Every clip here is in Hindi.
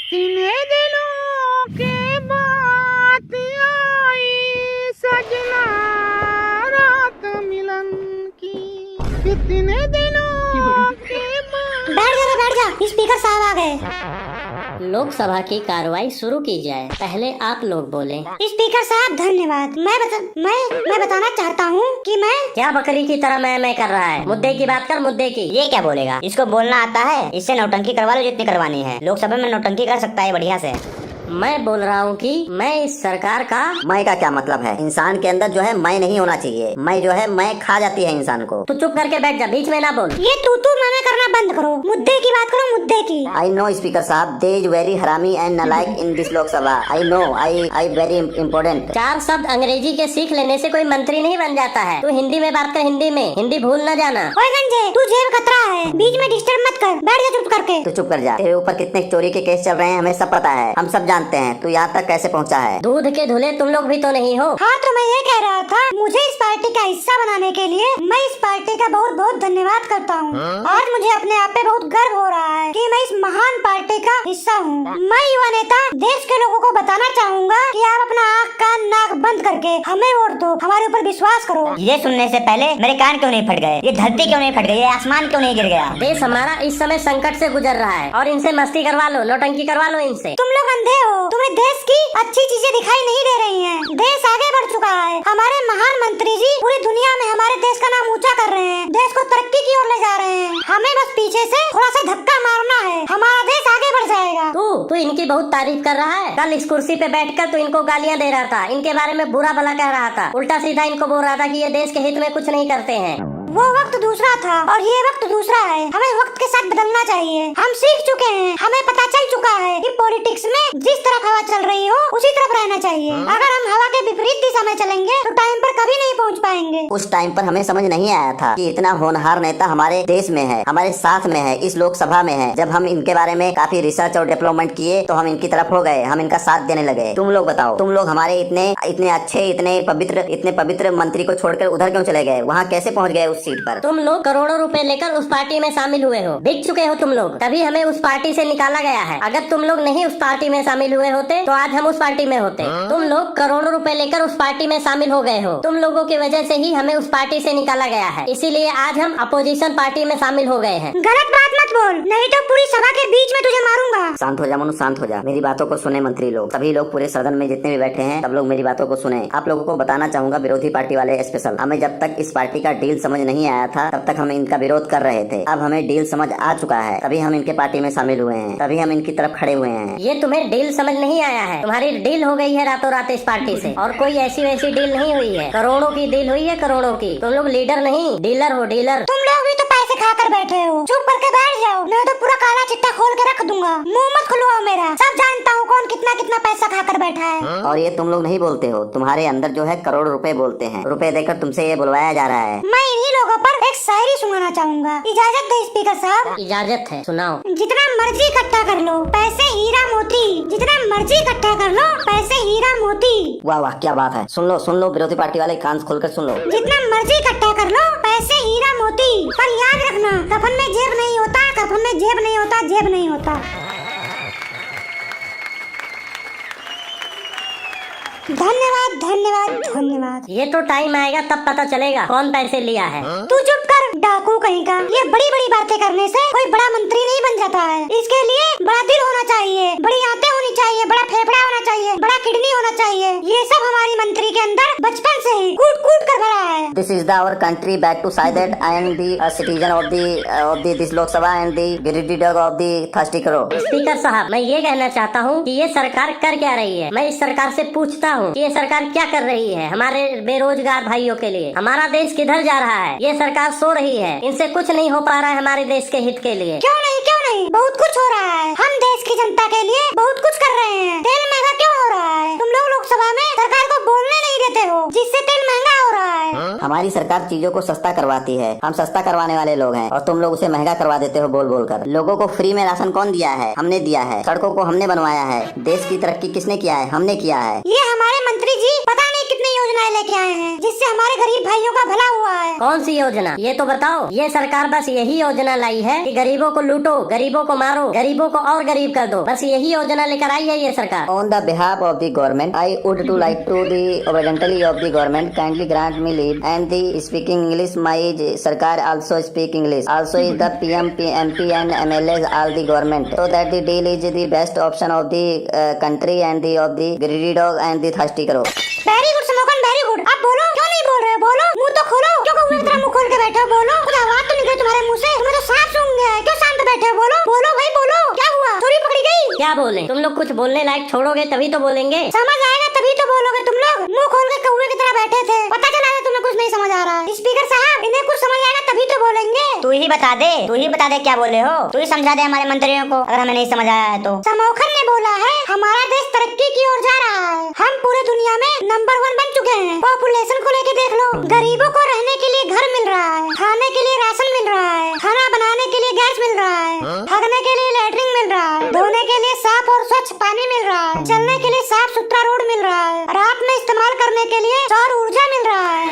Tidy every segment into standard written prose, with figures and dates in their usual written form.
कितने दिनों के बाद आई सजना रात मिलन की, कितने दिनों के बाद। बैठ जा, स्पीकर साहब आ गए। लोकसभा की कार्रवाई शुरू की जाए। पहले आप लोग बोलें। स्पीकर साहब धन्यवाद। मैं बताना चाहता हूँ कि मैं क्या बकरी की तरह मैं कर रहा है? मुद्दे की बात कर, मुद्दे की। ये क्या बोलेगा? इसको बोलना आता है? इससे नौटंकी करवा लो जितनी करवानी है। लोकसभा में नौटंकी कर सकता है बढ़िया से। मैं बोल रहा हूँ कि मैं इस सरकार का। मैं का क्या मतलब है? इंसान के अंदर जो है मैं नहीं होना चाहिए। मैं जो है मैं खा जाती है इंसान को। तू चुप करके बैठ जा, बीच में ना बोल। ये तू मैं करना बंद करो। मुद्दे की बात करो, मुद्दे की। आई नो स्पीकर साहब, दे इज वेरी हरामी एंड नालायक in this Lok Sabha. I know, I very important. 4 शब्द अंग्रेजी के सीख लेने से कोई मंत्री नहीं बन जाता है। तू हिंदी में बात कर, हिंदी में। हिंदी भूल न जाना। ओए गंजे, तू जेब कतरा है, बीच में डिस्टर्ब मत कर। बैठ जा चुप करके। तू चुप कर जा। तेरे ऊपर कितने चोरी के केस चल रहे हैं हमें सब पता है। हम सब जानते हैं तू यहाँ तक कैसे पहुँचा है। दूध के धुले तुम लोग भी तो नहीं हो। हाँ, तो मैं ये कह रहा था, मुझे इस पार्टी का हिस्सा बनाने के लिए मैं इस पार्टी का बहुत बहुत धन्यवाद करता हूँ। आज मुझे अपने आप पे बहुत गर्व हो रहा है कि मैं इस महान पार्टी का हिस्सा हूँ। मैं युवा नेता देश के लोगों को बताना चाहूँगा कि आप अपना आँख कान नाक बंद करके हमें वोट दो, हमारे ऊपर विश्वास करो। ये सुनने से पहले मेरे कान क्यों नहीं फट गए? ये धरती क्यों नहीं फट गई? ये आसमान क्यों नहीं गिर गया? देश हमारा इस समय संकट से गुजर रहा है और इनसे मस्ती करवा लो, नौटंकी करवा लो इनसे। तुम लोग अंधे हो, तुम्हें देश की अच्छी चीजें दिखाई नहीं दे रही हैं। देश आगे बढ़ चुका है। हमारे महान मंत्री जी पूरी दुनिया में हमारे देश का नाम ऊंचा कर रहे हैं, देश को तरक्की की ओर ले जा रहे हैं। हमें बस पीछे से थोड़ा सा धक्का मारना है, हमारा देश आगे बढ़ जाएगा। तू इनकी बहुत तारीफ कर रहा है। कल इस कुर्सी पे बैठकर तू इनको गालियां दे रहा था, इनके बारे में बुरा भला कह रहा था, उल्टा सीधा इनको बोल रहा था कि ये देश के हित में कुछ नहीं करते हैं। वो वक्त दूसरा था और ये वक्त दूसरा है। हमें वक्त के साथ बदलना चाहिए। हम सीख चुके हैं, हमें पता चल चुका है कि पॉलिटिक्स में जिस तरफ हवा चल रही हो उसी तरफ रहना चाहिए। अगर हम हवा के विपरीत दिशा में चलेंगे तो टाइम पर कभी नहीं पहुंच पाएंगे। उस टाइम पर हमें समझ नहीं आया था कि इतना होनहार नेता हमारे देश में है, हमारे साथ में है, इस लोकसभा में है। जब हम इनके बारे में काफी रिसर्च और डेवलपमेंट किए तो हम इनकी तरफ हो गए, हम इनका साथ देने लगे। तुम लोग बताओ, तुम लोग हमारे इतने अच्छे, इतने पवित्र मंत्री को छोड़कर उधर क्यों चले गए? वहाँ कैसे पहुँच गए उस सीट पर? तुम लोग करोड़ों रुपए लेकर उस पार्टी में शामिल हुए हो, बिक चुके हो तुम लोग, तभी हमें उस पार्टी से निकाला गया है। अगर तुम लोग नहीं उस पार्टी में शामिल हुए होते तो आज हम उस पार्टी में होते। तुम लोग करोड़ों रुपए लेकर उस पार्टी में शामिल हो गए हो। तुम लोगों की वजह से ही हमें उस पार्टी से निकाला गया है, इसीलिए आज हम अपोजिशन पार्टी में शामिल हो गए हैं। गलत बात मत बोल, नहीं तो पूरी सभा के बीच में तुझे मारूंगा। शांत हो जा मनु, शांत हो जा। मेरी बातों को सुने मंत्री लोग, सभी लोग पूरे सदन में जितने भी बैठे हैं सब लोग मेरी बातों को सुने। आप लोगों को बताना चाहूंगा, विरोधी पार्टी वाले स्पेशल, हमें जब तक इस पार्टी का डील समझ नहीं आया था तब तक हम इनका विरोध कर रहे थे। अब हमें डील समझ आ चुका है, तभी हम इनके पार्टी में शामिल हुए हैं, तभी हम इनकी तरफ खड़े हुए हैं। ये तुम्हें डील समझ नहीं आया है, तुम्हारी डील हो गई है रातों रात इस पार्टी से, और कोई ऐसी वैसी डील नहीं हुई है। करोड़ों की डील हुई है, करोड़ों की। तुम लोग लीडर नहीं, डीलर हो, डीलर। तुम लोग भी तो पैसे खाकर बैठे हो, चुप करके बैठ जाओ, नहीं तो पूरा काला चिट्टा खोल के रख दूंगा। मुंह मत खुलवाओ मेरा, सब जानता हूँ कौन कितना कितना पैसा खाकर बैठा है। और ये तुम लोग नहीं बोलते हो, तुम्हारे अंदर जो है करोड़ रुपए बोलते हैं। रुपए देकर तुमसे ये बुलवाया जा रहा है। मैं इन्हीं लोगों पर एक शायरी सुनाना चाहूंगा, इजाजत दे स्पीकर साहब? इजाजत है, सुनाओ। जितना मर्जी इकट्ठा कर लो पैसे हीरा मोती, जितना मर्जी इकट्ठा कर लो पैसे हीरा मोती। वाह वाह, क्या बात है। सुन लो विरोधी पार्टी वाले, कान खोलकर सुन लो। जितना मर्जी इकट्ठा कर लो पैसे हीरा मोती, पर याद रखना कफन में जेब नहीं होता, कफन में जेब नहीं होता, जेब नहीं होता। धन्यवाद धन्यवाद धन्यवाद। ये तो टाइम आएगा तब पता चलेगा कौन पैसे लिया है। तू चुप कर डाकू कहीं का। ये बड़ी बड़ी बातें करने से कोई बड़ा मंत्री नहीं बन जाता है। इसके लिए बड़ा दिल होना चाहिए, बड़ी आंतें होनी चाहिए, बड़ा फेफड़ा होना चाहिए, बड़ा किडनी होना चाहिए। ये सब हमारी मंत्री के अंदर बचपन से ही कूट कूट कर भरा है। This is our country back to say that I am the citizen of the this Lok Sabha and the greedy dog of the thirsty crow। Speaker साहब, मैं ये कहना चाहता हूँ कि ये सरकार कर क्या रही है। मैं इस सरकार से पूछता हूँ कि ये सरकार क्या कर रही है हमारे बेरोजगार भाइयों के लिए। हमारा देश किधर जा रहा है? ये सरकार सो रही है, इनसे कुछ नहीं हो पा रहा है हमारे देश के हित के लिए। क्यों नहीं, बहुत कुछ हो रहा है। हम देश की जनता के लिए बहुत कुछ कर रहे हैं। तेल महंगा क्यों हो रहा है? तुम लोग लोकसभा में सरकार को बोलने नहीं देते हो, जिससे तेल महंगा हो रहा है। हमारी सरकार चीजों को सस्ता करवाती है, हम सस्ता करवाने वाले लोग हैं, और तुम लोग उसे महंगा करवा देते हो बोल बोल कर। लोगों को फ्री में राशन कौन दिया है? हमने दिया है। सड़कों को हमने बनवाया है। देश की तरक्की किसने किया है? हमने किया है। ये हमारे मंत्री जी पता नहीं कितनी योजनाएं लेके आए हैं जिससे हमारे गरीब भाइयों का भला हुआ है। कौन सी योजना ये तो बताओ। ये सरकार बस यही योजना लाई है कि गरीबों को लूटो, गरीबों को मारो, गरीबों को और गरीब कर दो, बस यही योजना लेकर आई है ये सरकार। On the behalf of the government, I would to like to the obediently of the government kindly grant me leave and the speaking English. My Sarkar also speak English. Also is the PM, MP and MLAs all the government. So that the deal is the best option of the country and the of the greedy dog and the thirsty crow. Very good slogan, very good. अब बोलो, क्यों नहीं बोल रहे? बोलो, मुंह तो खोलो। क्यों कौवे की तरह मुंह खोल के बैठे हो? बोलो, कुछ आवाज तो निकले तुम्हारे मुंह से। तुम्हें तो सांप सूंघ गया है। क्यों शांत बैठे हो? बोलो बोलो भाई बोलो, क्या हुआ? चोरी पकड़ी गई? क्या बोले? तुम लोग कुछ बोलने लायक छोड़ोगे तभी तो बोलेंगे। समझ आएगा तभी तो बोलोगे। तुम लोग मुंह खोल के कौवे की तरह बैठे थे, पता चला था तुम्हें कुछ नहीं समझ आ रहा है। स्पीकर साहब, इन्हें कुछ समझ आएगा तभी तो बोलेंगे। तू ही बता दे क्या बोले हो। तू ही समझा दे हमारे मंत्रियों को अगर हमें नहीं समझ आया है तो। समोखन ने बोला है हमारा देश तरक्की की ओर जा रहा है। हम पूरे दुनिया में नंबर 1 बन चुके हैं। पॉपुलेशन को लेके देख लो, गरीबों को रहने के लिए घर मिल रहा है, खाने के लिए राशन मिल रहा है, खाना बनाने के लिए गैस मिल रहा है, भागने के लिए लैट्रिन मिल रहा है, धोने के लिए साफ और स्वच्छ पानी मिल रहा है, चलने के लिए साफ सुथरा रोड मिल रहा है, रात में इस्तेमाल करने के लिए सौर ऊर्जा मिल रहा है।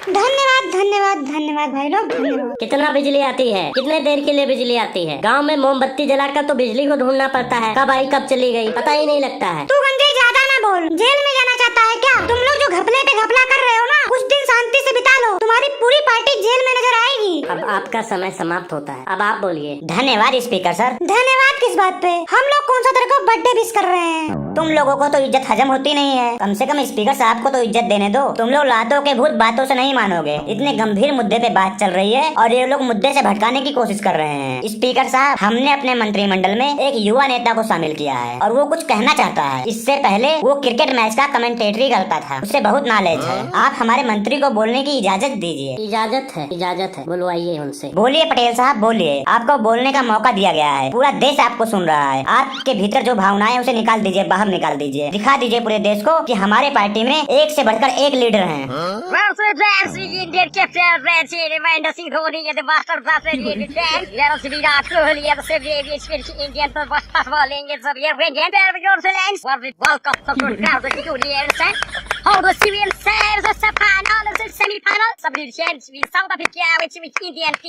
धन्यवाद धन्यवाद धन्यवाद भाई लोग, धन्यवाद। कितना बिजली आती है? कितने देर के लिए बिजली आती है? गांव में मोमबत्ती जलाकर तो बिजली को ढूंढना पड़ता है, कब आई कब चली गई पता ही नहीं लगता है। तू गंजे ज्यादा ना बोल। जेल में जाना चाहता है क्या? तुम लोग जो घपले पे घपला कर रहे हो ना, कुछ दिन शांति से बिता लो, तुम्हारी पूरी पार्टी जेल में नजर आएगी। अब आपका समय समाप्त होता है, अब आप बोलिए। धन्यवाद स्पीकर सर। धन्यवाद किस बात पे? हम लोग कौन सा तेरे को बर्थडे विश कर रहे हैं? तुम लोगों को तो इज्जत हजम होती नहीं है, कम से कम स्पीकर साहब को तो इज्जत देने दो। तुम लोग लातों के भूत बातों से नहीं मानोगे। इतने गंभीर मुद्दे पे बात चल रही है और ये लोग मुद्दे से भटकाने की कोशिश कर रहे हैं। स्पीकर साहब, हमने अपने मंत्रिमंडल में एक युवा नेता को शामिल किया है और वो कुछ कहना चाहता है। इससे पहले वो क्रिकेट मैच का कमेंटेटरी करता था, उससे बहुत नॉलेज है। आप हमारे मंत्री को बोलने की इजाजत दीजिए। इजाजत है, बुलवाइए उनसे। बोलिए पटेल साहब, बोलिए। आपको बोलने का मौका दिया गया है, पूरा देश आपको सुन रहा है। आपके भीतर जो भावनाएं उसे निकाल दीजिए, बाहर निकाल दीजिए, दिखा दीजिए पूरे देश को कि हमारे पार्टी में एक से बढ़कर एक लीडर हैं।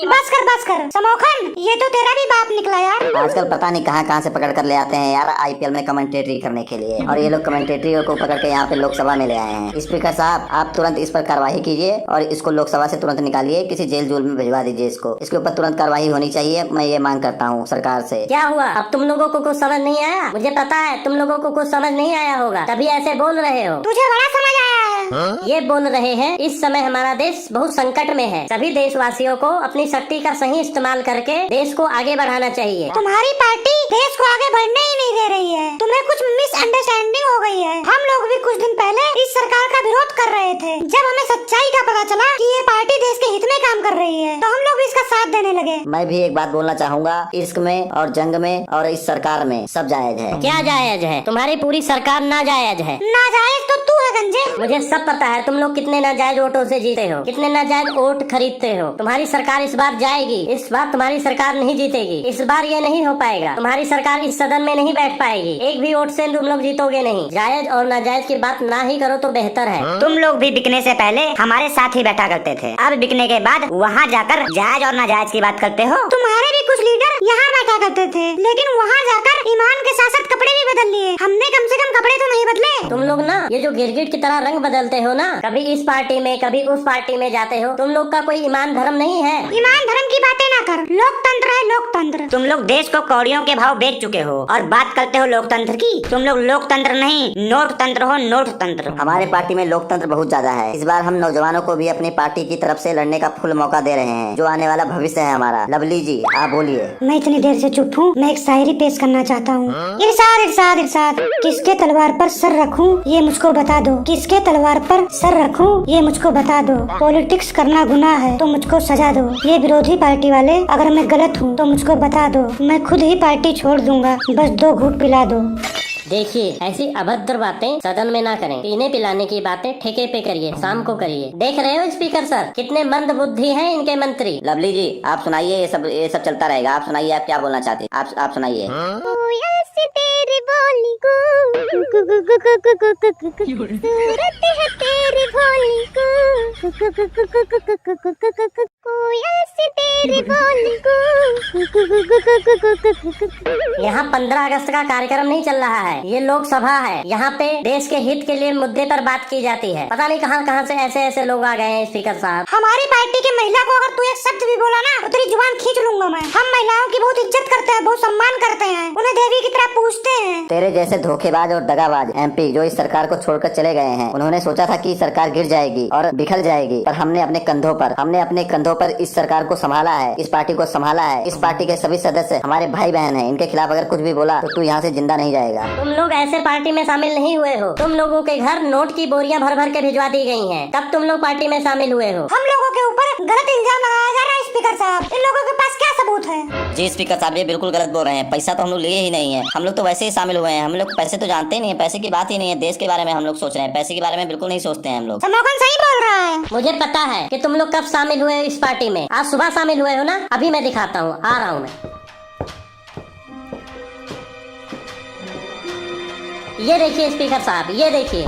बस कर समोखन, ये तो तेरा भी बाप निकला यार। आजकल पता नहीं कहाँ से पकड़ कर ले आते हैं यार IPL में कमेंटेटरी करने के लिए, और ये लोग कमेंटेटरी को पकड़ के यहाँ पे लोकसभा में ले आए हैं। स्पीकर साहब, आप तुरंत इस पर कार्रवाई कीजिए और इसको लोकसभा से तुरंत निकालिए, किसी जेल जूल में भिजवा दीजिए इसको। इसके ऊपर तुरंत कार्रवाई होनी चाहिए, मैं ये मांग करता हूँ सरकार से। क्या हुआ? अब तुम लोगों को कुछ समझ नहीं आया? मुझे पता है तुम लोगों को कुछ समझ नहीं आया होगा, तभी ऐसे बोल रहे हो। तुझे बड़ा समझ आया है। ये बोल रहे हैं इस समय हमारा देश बहुत संकट में है, सभी देशवासियों को अपनी शक्ति का सही इस्तेमाल करके देश को आगे बढ़ाना चाहिए। तुम्हारी पार्टी देश को आगे बढ़ने ही नहीं दे रही है, तुम्हें कुछ मिसअंडरस्टैंडिंग हो गई है। हम लोग भी कुछ दिन पहले इस सरकार का विरोध कर रहे थे, जब हमें सच्चाई का पता चला कि ये पार्टी देश के हित में काम कर रही है तो हम लोग भी इसका साथ देने लगे। मैं भी एक बात बोलना चाहूँगा, इश्क में और जंग में और इस सरकार में सब जायज है। क्या जायज है? तुम्हारी पूरी सरकार नाजायज है। नाजायज तो तू है गंजे। मुझे सब पता है तुम लोग कितने नाजायज वोटों से जीते हो, कितने नाजायज वोट खरीदते हो। तुम्हारी सरकार इस बार जाएगी, इस बार तुम्हारी सरकार नहीं जीतेगी, इस बार ये नहीं हो पाएगा। तुम्हारी सरकार इस सदन में नहीं बैठ पाएगी, एक भी वोट से तुम लोग जीतोगे नहीं। जायज और नाजायज की बात ना ही करो तो बेहतर है। तुम लोग भी बिकने से पहले हमारे साथ ही बैठा करते थे, अब बिकने के बाद वहाँ जाकर जायज और नाजायज की बात करते हो। तुम्हारे भी कुछ लीडर यहाँ बैठा करते थे, लेकिन वहाँ जाकर ईमान के साथ साथ कपड़े भी बदल लिए। हमने कम से कम कपड़े तो नहीं बदले। तुम लोग ना ये जो गिरगिट की तरह रंग बदलते हो ना, कभी इस पार्टी में कभी उस पार्टी में जाते हो, तुम लोग का कोई ईमान धर्म नहीं है। ईमान धर्म की बातें ना कर, लोकतंत्र है लोकतंत्र। तुम लोग देश को कौड़ियों के भाव बेच चुके हो और बात करते हो लोकतंत्र की। तुम लोग लोकतंत्र नहीं नोट तंत्र हो, नोट तंत्र। हमारे पार्टी में लोकतंत्र बहुत ज्यादा है। इस बार हम नौजवानों को भी अपनी पार्टी की तरफ से लड़ने का फुल मौका दे रहे हैं, जो आने वाला भविष्य है हमारा। लवली जी, आप बोलिए। मैं इतनी देर से चुप हूँ, मैं एक शायरी पेश करना चाहता हूँ। इरशाद इरशाद इरशाद, किसके तलवार पर सर रखूं ये मुझको बता दो, किसके तलवार पर सर रखूं ये मुझको बता दो। पॉलिटिक्स करना गुनाह है तो मुझको सजा दो। ये विरोधी पार्टी वाले अगर मैं गलत हूँ तो मुझको बता दो, मैं खुद ही पार्टी छोड़ दूंगा, बस 2 घूंट पिला दो। देखिए, ऐसी अभद्र बातें सदन में ना करें। पीने पिलाने की बातें ठेके पे करिए, शाम को करिए। देख रहे हो स्पीकर सर, कितने मंद बुद्धि हैं इनके मंत्री। लवली जी, आप सुनाइए, ये सब चलता रहेगा। आप सुनाइए, आप क्या बोलना चाहते हैं? आप सुनाइए। कोयल से तेरी बोली को सूरत है तेरी भोली को कोयल से तेरी बोली को। यहाँ 15 अगस्त का कार्यक्रम नहीं चल रहा है, ये लोकसभा है। यहाँ पे देश के हित के लिए मुद्दे पर बात की जाती है। पता नहीं कहाँ से ऐसे लोग आ गए हैं स्पीकर साहब। हमारी पार्टी के महिला को अगर तू एक शब्द भी बोला ना तो तेरी जुबान खींच लूंगा मैं। हम महिलाओं की बहुत इज्जत करते हैं, बहुत सम्मान करते हैं, उन्हें देवी की तरह पूजते हैं। तेरे जैसे धोखेबाज और दगाबाज MP जो इस सरकार को छोड़कर चले गए हैं, उन्होंने सोचा था कि सरकार गिर जाएगी और बिखर जाएगी, पर हमने अपने कंधों पर इस सरकार को संभाला है, इस पार्टी को संभाला है। इस पार्टी के सभी सदस्य हमारे भाई बहन हैं। इनके खिलाफ अगर कुछ भी बोला तो तू यहाँ से जिंदा नहीं जाएगा। तुम लोग ऐसे पार्टी में शामिल नहीं हुए हो। तुम लोगों के घर नोट की बोरियां भर भर के भिजवा दी गई हैं। कब तुम लोग पार्टी में शामिल हुए हो? हम लोगों के ऊपर गलत इल्जाम लगाया जा रहा है स्पीकर साहब। इन लोगों के पास क्या सबूत है? जी स्पीकर साहब, ये बिल्कुल गलत बोल रहे हैं। पैसा तो हम लोग लिए ही नहीं है। हम लोग तो वैसे ही शामिल हुए हैं। हम लोग पैसे तो जानते ही नहीं है, पैसे की बात ही नहीं है। देश के बारे में हम लोग सोच रहे हैं, पैसे के बारे में बिल्कुल नहीं सोचते हैं हम लोग। समोकन सही बोल रहा है। मुझे पता है कि तुम लोग कब शामिल हुए हो इस पार्टी में। आज सुबह शामिल हुए हो ना? अभी मैं दिखाता हूँ, आ रहा हूँ मैं। ये देखिए स्पीकर साहब, ये देखिए,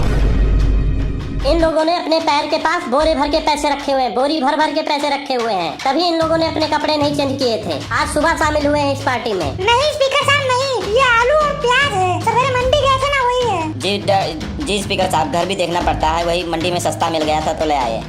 इन लोगों ने अपने पैर के पास बोरे भर के पैसे रखे हुए हैं, बोरी भर भर के पैसे रखे हुए हैं। तभी इन लोगों ने अपने कपड़े नहीं चेंज किए थे। आज सुबह शामिल हुए हैं इस पार्टी में। नहीं स्पीकर साहब नहीं, ये आलू और प्याज है। सवेरे मंडी गए थे ना, वही है। जी स्पीकर साहब, घर भी देखना पड़ता है। वही मंडी में सस्ता मिल गया था तो ले आए।